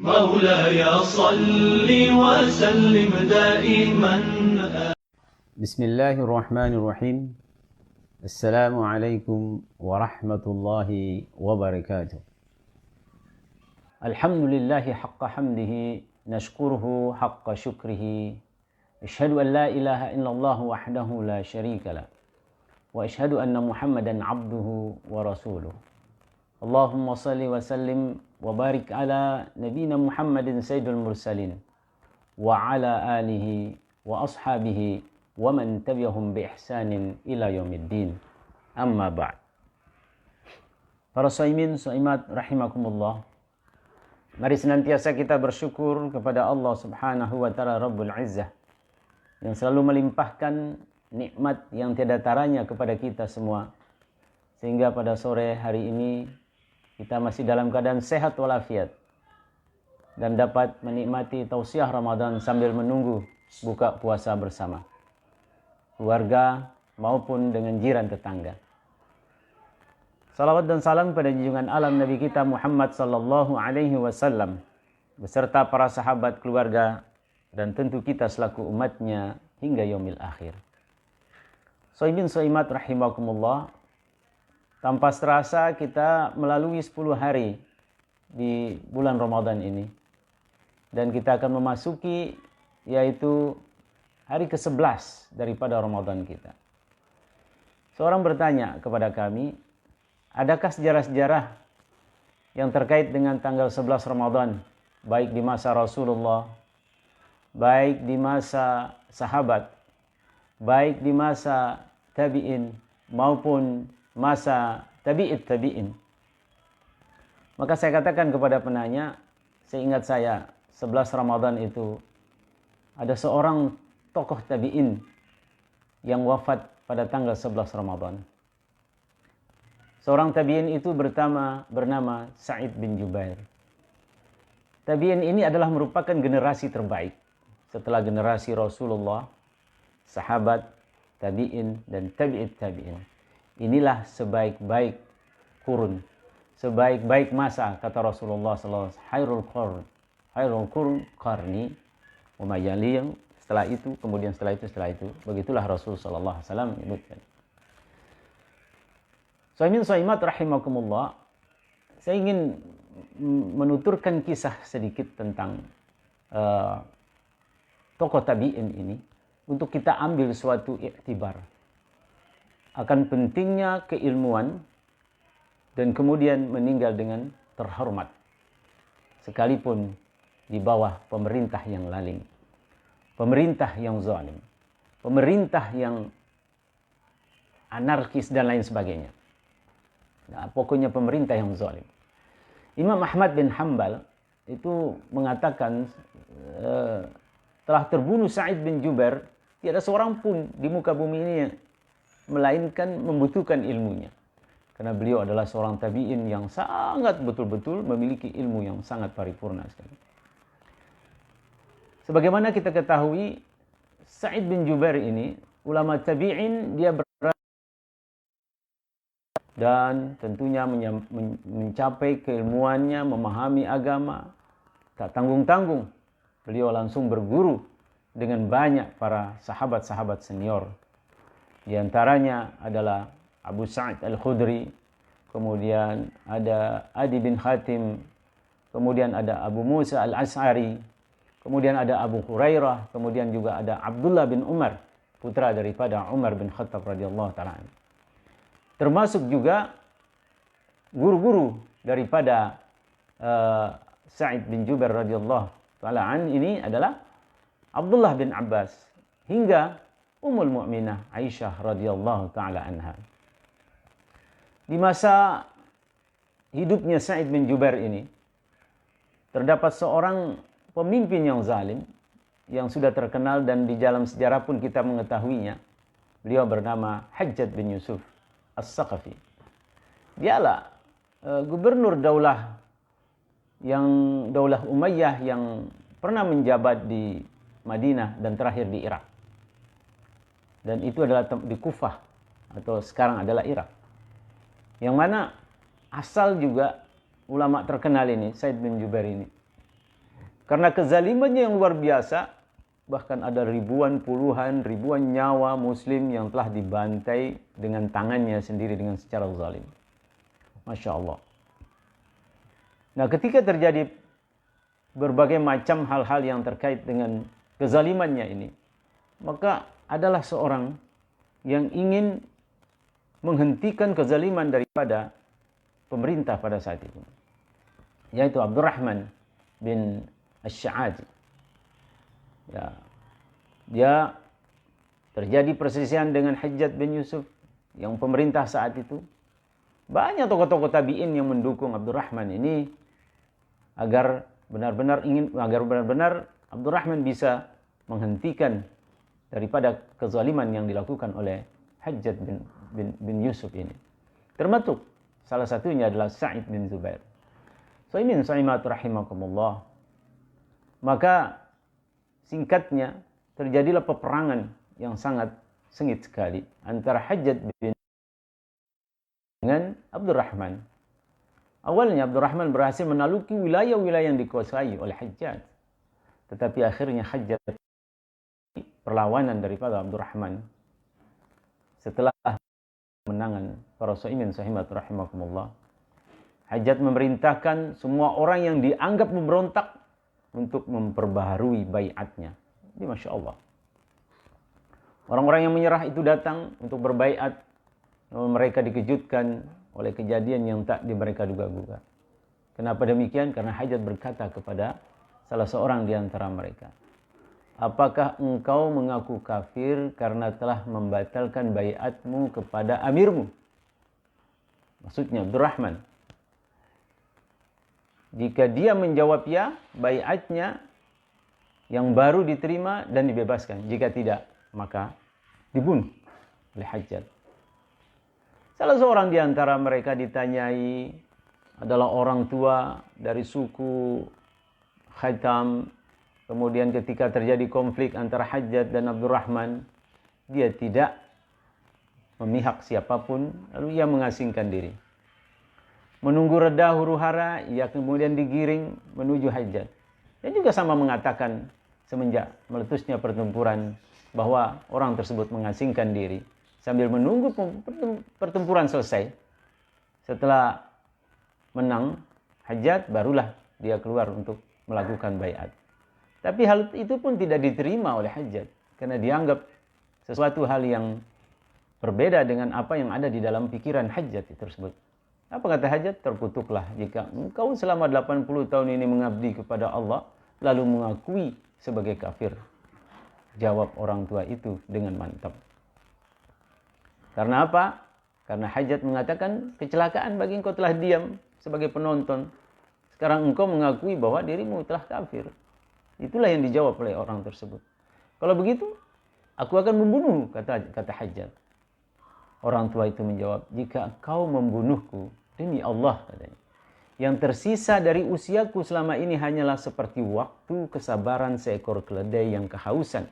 مولاي صل وسلم دائما. بسم الله الرحمن الرحيم. السلام عليكم ورحمة الله وبركاته. الحمد لله حق حمده، نشكره حق شكره، أشهد أن لا إله إلا الله وحده لا شريك له، وأشهد أن محمدا عبده ورسوله. اللهم صل وسلم وبارك على نبينا محمد سيد المرسلين وعلى آله وأصحابه ومن تبعهم بإحسان إلى يوم الدين. Amma ba'd. Para shaimin, shaimat rahimakumullah. Mari senantiasa kita bersyukur kepada Allah Subhanahu wa taala Rabbul Izzah yang selalu melimpahkan nikmat yang tiada taranya kepada kita semua, sehingga pada sore hari ini kita masih dalam keadaan sehat walafiat dan dapat menikmati tausiah Ramadan sambil menunggu buka puasa bersama keluarga maupun dengan jiran tetangga. Salawat dan salam pada junjungan alam Nabi kita Muhammad sallallahu alaihi wasallam beserta para sahabat, keluarga, dan tentu kita selaku umatnya hingga yaumil akhir. Shaimin shaimat rahimakumullah. Tanpa terasa kita melalui 10 hari di bulan Ramadan ini. Dan kita akan memasuki yaitu hari ke-11 daripada Ramadan kita. Seorang bertanya kepada kami, adakah sejarah-sejarah yang terkait dengan tanggal 11 Ramadan, baik di masa Rasulullah, baik di masa sahabat, baik di masa tabi'in maupun masa tabi'in. Maka saya katakan kepada penanya, seingat saya 11 Ramadan itu ada seorang tokoh tabi'in yang wafat pada tanggal 11 Ramadan. Seorang tabi'in itu bernama Sa'id bin Jubair. Tabi'in ini adalah merupakan generasi terbaik setelah generasi Rasulullah, sahabat, tabi'in, dan tabi'in. Inilah sebaik-baik kurun, sebaik-baik masa, kata Rasulullah SAW, hairul qurun qarni, wa mayaliyam, setelah itu, kemudian setelah itu. Begitulah Rasulullah SAW menyebutkan. Shaimin shaimat rahimakumullah. Saya ingin menuturkan kisah sedikit tentang tokoh tabi'in ini untuk kita ambil suatu iktibar akan pentingnya keilmuan dan kemudian meninggal dengan terhormat sekalipun di bawah pemerintah yang lalim, pemerintah yang zalim, pemerintah yang anarkis dan lain sebagainya. Nah, pokoknya pemerintah yang zalim. Imam Ahmad bin Hanbal itu mengatakan telah terbunuh Sa'id bin Jubair, tiada seorang pun di muka bumi ini melainkan membutuhkan ilmunya. Karena beliau adalah seorang tabi'in yang sangat betul-betul memiliki ilmu yang sangat paripurna sekali. Sebagaimana kita ketahui, Sa'id bin Jubair ini ulama tabi'in, dia dan tentunya mencapai keilmuannya, memahami agama, tak tanggung-tanggung. Beliau langsung berguru dengan banyak para sahabat-sahabat senior. Di antaranya adalah Abu Sa'id Al-Khudri, kemudian ada Adi bin Hatim, kemudian ada Abu Musa Al-Ash'ari, kemudian ada Abu Hurairah, kemudian juga ada Abdullah bin Umar, putra daripada Umar bin Khattab radhiyallahu ta'ala. Termasuk juga guru-guru daripada Sa'id bin Jubair radhiyallahu ta'ala ini adalah Abdullah bin Abbas hingga Ummul Mu'minah Aisyah radhiyallahu ta'ala anha. Di masa hidupnya Sa'id bin Jubair ini terdapat seorang pemimpin yang zalim yang sudah terkenal dan di dalam sejarah pun kita mengetahuinya. Beliau bernama Hajjaj bin Yusuf As-Saqafi. Dialah gubernur daulah Umayyah yang pernah menjabat di Madinah dan terakhir di Irak. Dan itu adalah di Kufah atau sekarang adalah Irak. Yang mana asal juga ulama terkenal ini, Sa'id bin Jubair ini, Karena kezalimannya yang luar biasa, bahkan ada ribuan, puluhan, ribuan nyawa muslim yang telah dibantai dengan tangannya sendiri dengan secara zalim. Masya Allah. Nah, ketika terjadi berbagai macam hal-hal yang terkait dengan kezalimannya ini, maka adalah seorang yang ingin menghentikan kezaliman daripada pemerintah pada saat itu, yaitu Abdurrahman bin Asy-Sya'aji. Ya, dia terjadi perselisihan dengan Hajjaj bin Yusuf yang pemerintah saat itu. Banyak tokoh-tokoh tabi'in yang mendukung Abdurrahman ini agar benar-benar Abdurrahman bisa menghentikan daripada kezaliman yang dilakukan oleh Hajjaj bin Yusuf ini. Termasuk salah satunya adalah Sa'id bin Zubair. Sa'imin sa'imat rahimakumullah. Maka singkatnya terjadilah peperangan yang sangat sengit sekali antara Hajjaj dengan Abdurrahman. Awalnya Abdurrahman berhasil menaluki wilayah-wilayah yang dikuasai oleh Hajjaj. Tetapi akhirnya Hajjaj perlawanan daripada Abdurrahman setelah menangan para sa'imin sahimat rahimakumullah. Hajjaj memerintahkan semua orang yang dianggap memberontak untuk memperbaharui baiatnya. Ini Masya Allah. Orang-orang yang menyerah itu datang untuk berbaiat. Mereka dikejutkan oleh kejadian yang tak mereka duga-duga. Kenapa demikian? Karena Hajjaj berkata kepada salah seorang di antara mereka, apakah engkau mengaku kafir karena telah membatalkan baiatmu kepada amirmu? Maksudnya Abdurrahman. Jika dia menjawab ya, baiatnya yang baru diterima dan dibebaskan. Jika tidak, maka dibunuh oleh Hajjaj. Salah seorang di antara mereka ditanyai adalah orang tua dari suku Khaitam. Kemudian ketika terjadi konflik antara Hajjaj dan Abdurrahman, dia tidak memihak siapapun, lalu ia mengasingkan diri. Menunggu reda huru-hara, ia kemudian digiring menuju Hajjaj. Dan juga sama mengatakan semenjak meletusnya pertempuran bahwa orang tersebut mengasingkan diri sambil menunggu pertempuran selesai. Setelah menang Hajjaj, barulah dia keluar untuk melakukan baiat. Tapi hal itu pun tidak diterima oleh Hajjaj karena dianggap sesuatu hal yang berbeda dengan apa yang ada di dalam pikiran Hajjaj tersebut. Apa kata Hajjaj? Terkutuklah jika engkau selama 80 tahun ini mengabdi kepada Allah lalu mengakui sebagai kafir. Jawab orang tua itu dengan mantap. Karena apa? Karena Hajjaj mengatakan kecelakaan bagi engkau telah diam sebagai penonton. Sekarang engkau mengakui bahwa dirimu telah kafir. Itulah yang dijawab oleh orang tersebut. Kalau begitu, aku akan membunuh, kata Hajjaj. Orang tua itu menjawab, jika kau membunuhku, demi Allah, katanya, yang tersisa dari usiaku selama ini hanyalah seperti waktu kesabaran seekor keledai yang kehausan.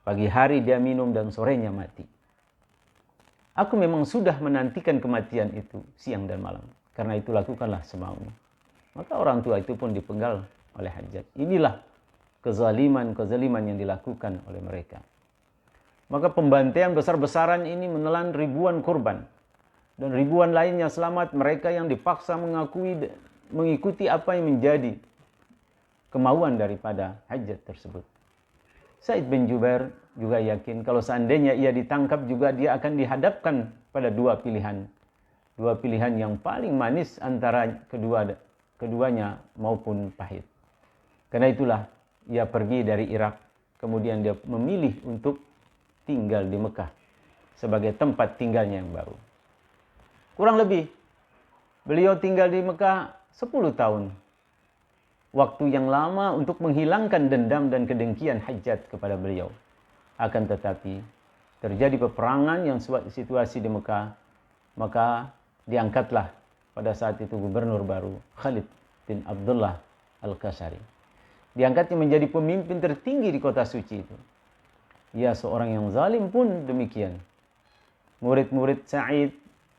Pagi hari dia minum dan sorenya mati. Aku memang sudah menantikan kematian itu siang dan malam. Karena itu lakukanlah semaumu. Maka orang tua itu pun dipenggal oleh Hajjaj. Inilah kezaliman yang dilakukan oleh mereka. Maka pembantaian besar-besaran ini menelan ribuan korban. Dan ribuan lainnya selamat, mereka yang dipaksa mengikuti apa yang menjadi kemauan daripada Hajjaj tersebut. Sa'id bin Jubair juga yakin kalau seandainya ia ditangkap juga dia akan dihadapkan pada dua pilihan. Dua pilihan yang paling manis antara keduanya maupun pahit. Karena itulah ia pergi dari Irak, kemudian dia memilih untuk tinggal di Mekah sebagai tempat tinggalnya yang baru. Kurang lebih, beliau tinggal di Mekah 10 tahun. Waktu yang lama untuk menghilangkan dendam dan kedengkian Hajjaj kepada beliau. Akan tetapi, terjadi peperangan yang situasi di Mekah, maka diangkatlah pada saat itu gubernur baru, Khalid bin Abdullah Al-Qasari. Diangkatnya menjadi pemimpin tertinggi di kota suci itu. Ya, seorang yang zalim pun demikian. Murid-murid Sa'id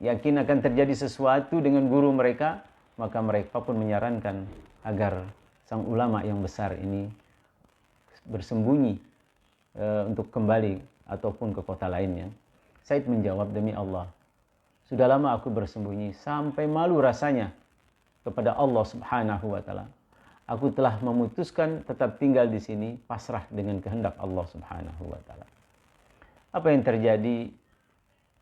yakin akan terjadi sesuatu dengan guru mereka, maka mereka pun menyarankan agar sang ulama yang besar ini bersembunyi untuk kembali ataupun ke kota lainnya. Said menjawab, demi Allah, sudah lama aku bersembunyi sampai malu rasanya kepada Allah Subhanahu wa taala. Aku telah memutuskan tetap tinggal di sini, pasrah dengan kehendak Allah Subhanahu wa taala. Apa yang terjadi,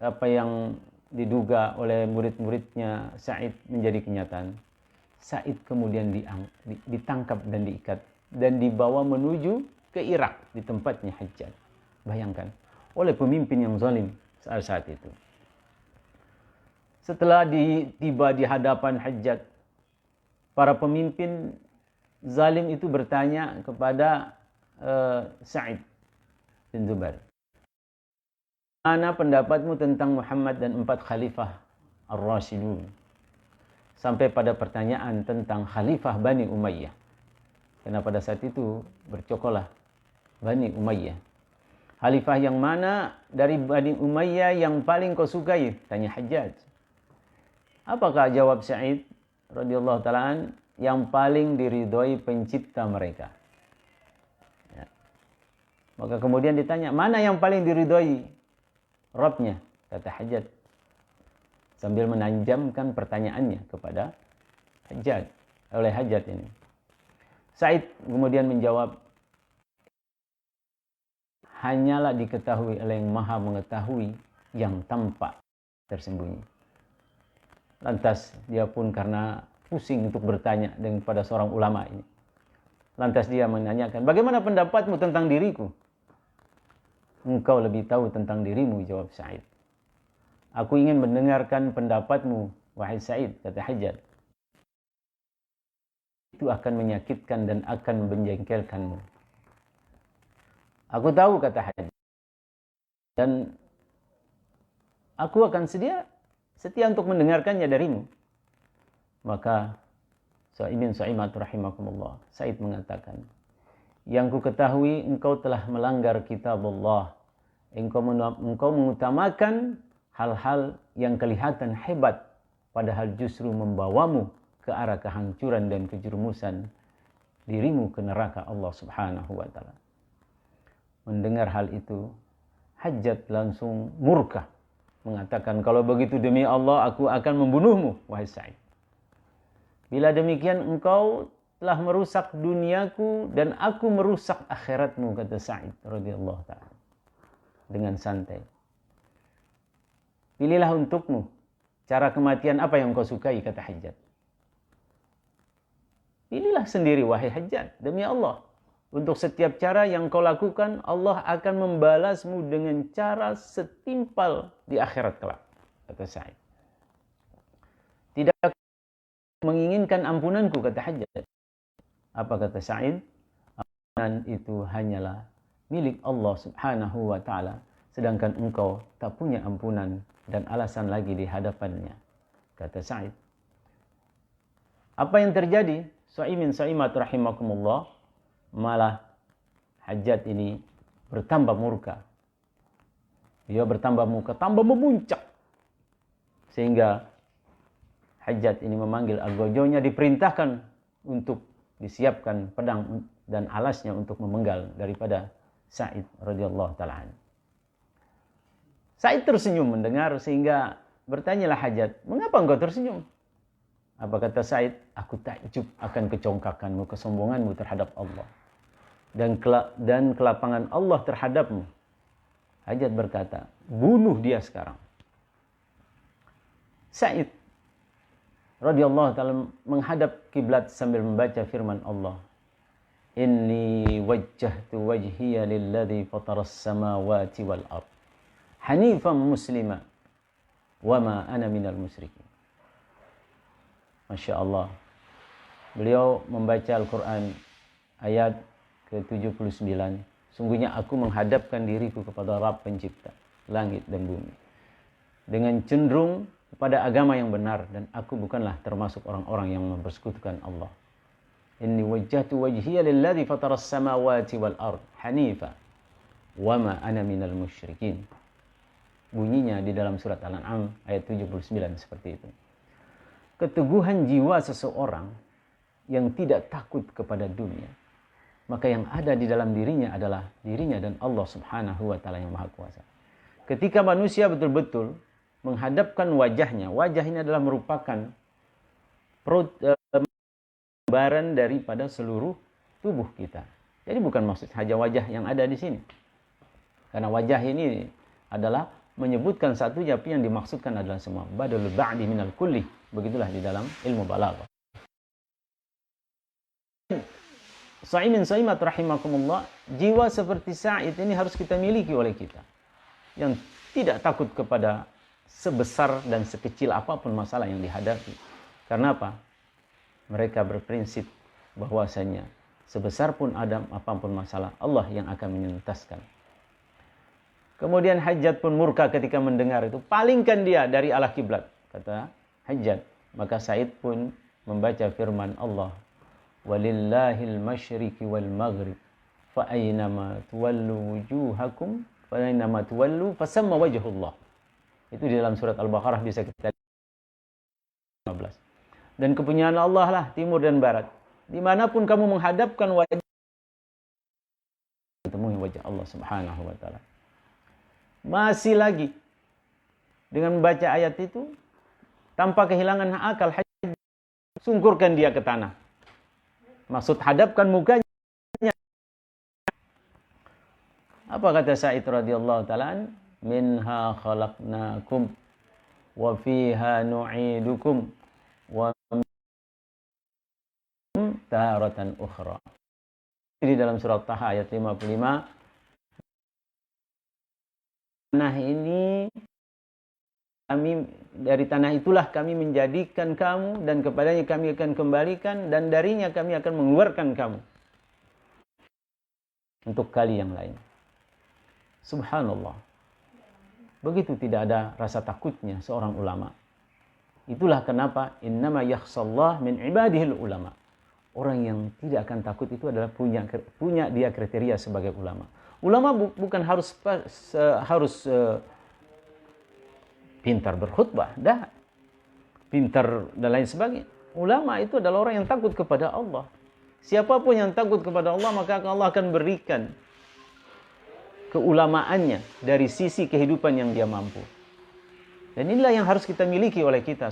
apa yang diduga oleh murid-muridnya Said menjadi kenyataan. Said kemudian ditangkap dan diikat dan dibawa menuju ke Irak di tempatnya Hajjaj. Bayangkan, oleh pemimpin yang zalim saat itu. Setelah tiba di hadapan Hajjaj, para pemimpin zalim itu bertanya kepada Sa'id bin Zubair, mana pendapatmu tentang Muhammad dan 4 khalifah Ar-Rasyidun? Sampai pada pertanyaan tentang khalifah Bani Umayyah. Karena pada saat itu bercokolah Bani Umayyah. Khalifah yang mana dari Bani Umayyah yang paling kau sukai? Tanya Hajjaj. Apakah jawab Sa'id radhiyallahu ta'ala, yang paling diridhoi pencipta mereka? Ya. Maka kemudian ditanya, mana yang paling diridhoi Rabbnya? Kata Hajjaj, sambil menanjamkan pertanyaannya kepada Hajjaj ini. Said kemudian menjawab, hanyalah diketahui oleh yang maha mengetahui yang tampak tersembunyi. Lantas dia pun karena pusing untuk bertanya kepada seorang ulama ini. Lantas dia menanyakan, bagaimana pendapatmu tentang diriku? Engkau lebih tahu tentang dirimu, jawab Said. Aku ingin mendengarkan pendapatmu, wahai Said, kata Hajjaj. Itu akan menyakitkan dan akan menjengkelkanmu. Aku tahu, kata Hajjaj. Dan aku akan setia untuk mendengarkannya darimu. Maka Ibn Sa'imat rahimakumullah, Said mengatakan, yang ku ketahui engkau telah melanggar kitab Allah. Engkau mengutamakan hal-hal yang kelihatan hebat, padahal justru membawamu ke arah kehancuran dan kejerumusan dirimu ke neraka Allah Subhanahu wa ta'ala. Mendengar hal itu, Hajjaj langsung murka, mengatakan, kalau begitu demi Allah aku akan membunuhmu, wahai Sa'id. Bila demikian engkau telah merusak duniaku dan aku merusak akhiratmu, kata Sa'id radhiyallahu ta'ala dengan santai. Pilihlah untukmu cara kematian apa yang kau sukai, kata Hajjaj. Pilihlah sendiri, wahai Hajjaj, demi Allah. Untuk setiap cara yang kau lakukan, Allah akan membalasmu dengan cara setimpal di akhirat kelak, kata Sa'id. Tidak menginginkan ampunanku, kata Hajjaj. Apa kata Sa'id? Ampunan itu hanyalah milik Allah Subhanahu wa ta'ala, sedangkan engkau tak punya ampunan dan alasan lagi di hadapannya, kata Sa'id. Apa yang terjadi? Sa'imat rahimakumullah, malah Hajjaj ini bertambah murka. Dia bertambah murka, tambah memuncak. Sehingga Hajjaj ini memanggil Argojonya, diperintahkan untuk disiapkan pedang dan alasnya untuk memenggal daripada Sa'id radhiyallahu ta'ala. Sa'id tersenyum mendengar, sehingga bertanyalah Hajjaj, mengapa engkau tersenyum? Apa kata Sa'id? Aku takjub akan kecongkakanmu, kesombonganmu terhadap Allah, dan kelapangan Allah terhadapmu. Hajjaj berkata, bunuh dia sekarang. Sa'id radhiyallahu ta'ala menghadap kiblat sambil membaca firman Allah, Inni wajjahtu wajhiya lilladzi fataras samawati wal ard hanifan muslima wa ma ana minal musyrikin. Masya Allah. Beliau membaca Al-Quran ayat ke-79. Sungguhnya aku menghadapkan diriku kepada Rabb pencipta langit dan bumi, dengan cenderung kepada agama yang benar, dan aku bukanlah termasuk orang-orang yang mempersekutukan Allah. Inni wajjahtu wajhiya lilladzi fataras samawati wal ard hanifa wa ma ana minal musyrikin. Bunyinya di dalam surat Al-An'am ayat 79 seperti itu. Keteguhan jiwa seseorang yang tidak takut kepada dunia, maka yang ada di dalam dirinya adalah dirinya dan Allah Subhanahu wa taala yang Maha Kuasa. Ketika manusia betul-betul menghadapkan wajahnya, wajah ini adalah merupakan gambaran daripada seluruh tubuh kita. Jadi bukan maksud saja wajah yang ada di sini. Karena wajah ini adalah menyebutkan satu, tapi yang dimaksudkan adalah semua. Badalul ba'di minal kulli. Begitulah di dalam ilmu balaghah. Sha'imin sha'imat rahimakumullah, jiwa seperti Sa'id ini harus kita miliki oleh kita. Yang tidak takut kepada sebesar dan sekecil apapun masalah yang dihadapi. Karena apa? Mereka berprinsip bahwasanya sebesar pun ada apapun masalah, Allah yang akan menyentaskan. Kemudian Hajjaj pun murka ketika mendengar itu. Palingkan dia dari arah kiblat, kata Hajjaj. Maka Sa'id pun membaca firman Allah, walillahil masyriqi wal maghrib fa aynama tuwallu wujuhakum fa aynama tuwallu fasamma wajhullah. Itu di dalam surat Al-Baqarah bisa kita lihat 15. Dan kepunyaan Allah lah timur dan barat. Dimanapun kamu menghadapkan wajah, temui wajah Allah Subhanahu wa taala. Masih lagi dengan membaca ayat itu tanpa kehilangan akal, sungkurkan dia ke tanah. Maksud hadapkan mukanya. Apa kata Sa'id radhiyallahu taala? Minha khalaqnakum wa fiha nu'idukum wa taratan ukhra. Di dalam surat Taha ayat 55. Tanah ini kami, dari tanah itulah kami menjadikan kamu dan kepadanya kami akan kembalikan dan darinya kami akan mengeluarkan kamu untuk kali yang lain. Subhanallah. Begitu tidak ada rasa takutnya seorang ulama. Itulah kenapa innama yakhshallah min ibadihil ulama. Orang yang tidak akan takut itu adalah punya dia kriteria sebagai ulama. Ulama bukan harus pintar berkhutbah, dah. Pintar dan lain sebagainya. Ulama itu adalah orang yang takut kepada Allah. Siapapun yang takut kepada Allah, maka Allah akan berikan keulamaannya dari sisi kehidupan yang dia mampu. Dan inilah yang harus kita miliki oleh kita.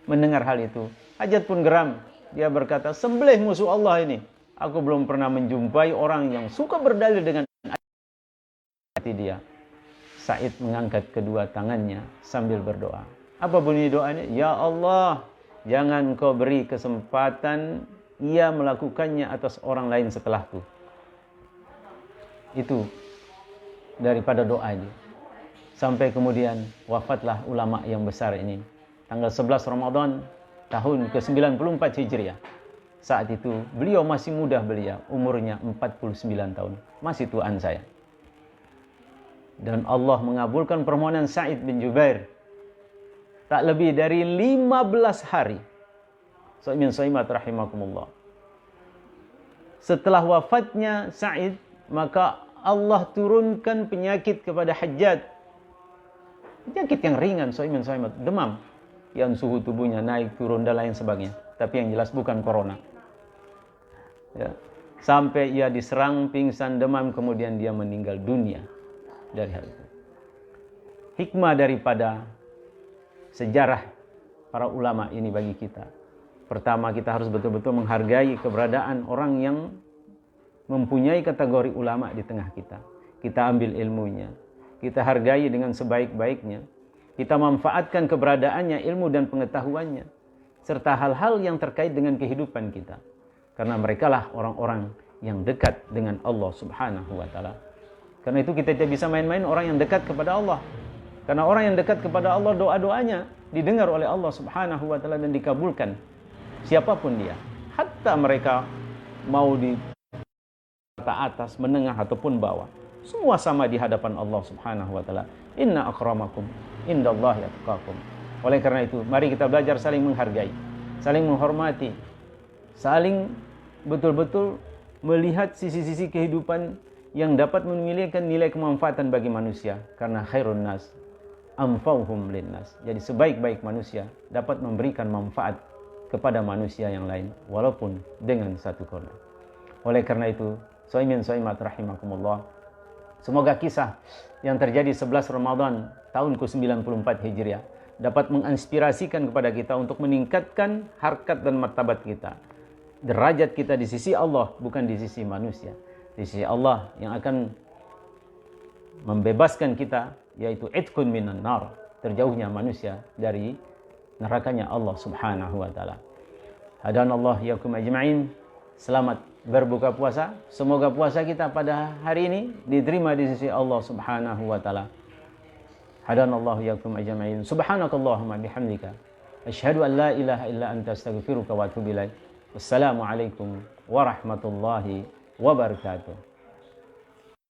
Mendengar hal itu, Hajjaj pun geram. Dia berkata, sembelih musuh Allah ini. Aku belum pernah menjumpai orang yang suka berdalil dengan hati dia. Sa'id mengangkat kedua tangannya sambil berdoa. Apa bunyi doanya? Ya Allah, jangan kau beri kesempatan ia melakukannya atas orang lain setelahku. Itu daripada doanya. Sampai kemudian wafatlah ulama yang besar ini. Tanggal 11 Ramadan tahun ke-94 Hijriah. Saat itu beliau masih muda, beliau umurnya 49 tahun. Masih tuaan saya. Dan Allah mengabulkan permohonan Sa'id bin Jubair. Tak lebih dari 15 hari. Sha'imin sha'imat rahimakumullah. Setelah wafatnya Sa'id, maka Allah turunkan penyakit kepada Hajjaj. Penyakit yang ringan, sha'imin sha'imat, demam. Yang suhu tubuhnya naik, turun, dan lain sebagainya. Tapi yang jelas bukan corona. Ya. Sampai ia diserang, pingsan, demam, kemudian dia meninggal dunia dari hal itu. Hikmah daripada sejarah para ulama ini bagi kita. Pertama, kita harus betul-betul menghargai keberadaan orang yang mempunyai kategori ulama di tengah kita. Kita ambil ilmunya, kita hargai dengan sebaik-baiknya, kita manfaatkan keberadaannya, ilmu dan pengetahuannya, serta hal-hal yang terkait dengan kehidupan kita. Karena merekalah orang-orang yang dekat dengan Allah Subhanahu wa taala. Karena itu kita tidak bisa main-main orang yang dekat kepada Allah. Karena orang yang dekat kepada Allah, doa-doanya didengar oleh Allah Subhanahu wa taala dan dikabulkan. Siapapun dia, hatta mereka mau di atas, menengah ataupun bawah, semua sama di hadapan Allah Subhanahu wa taala. Inna akramakum indallahi atqakum. Oleh karena itu, mari kita belajar saling menghargai, saling menghormati, saling betul-betul melihat sisi-sisi kehidupan yang dapat memiliki nilai kemanfaatan bagi manusia. Karena khairun nas anfa'uhum linnas. Jadi sebaik-baik manusia dapat memberikan manfaat kepada manusia yang lain walaupun dengan satu korban. Oleh karena itu, shaimin shaimat rahimakumullah, semoga kisah yang terjadi 11 Ramadan tahun ke-94 Hijriah dapat menginspirasikan kepada kita untuk meningkatkan harkat dan martabat kita, derajat kita di sisi Allah, bukan di sisi manusia. Di sisi Allah yang akan membebaskan kita, yaitu itqun minan nar, terjauhnya manusia dari nerakanya Allah Subhanahu wa taala. Hadanallah yakum ajma'in. Selamat berbuka puasa. Semoga puasa kita pada hari ini diterima di sisi Allah Subhanahu wa taala. Hadanallahu yakum ajma'in. Subhanakallahumma bihamdika asyhadu an la ilaha illa anta astaghfiruka wa atubu ilaik. Wassalamualaikum warahmatullahi wabarakatuh.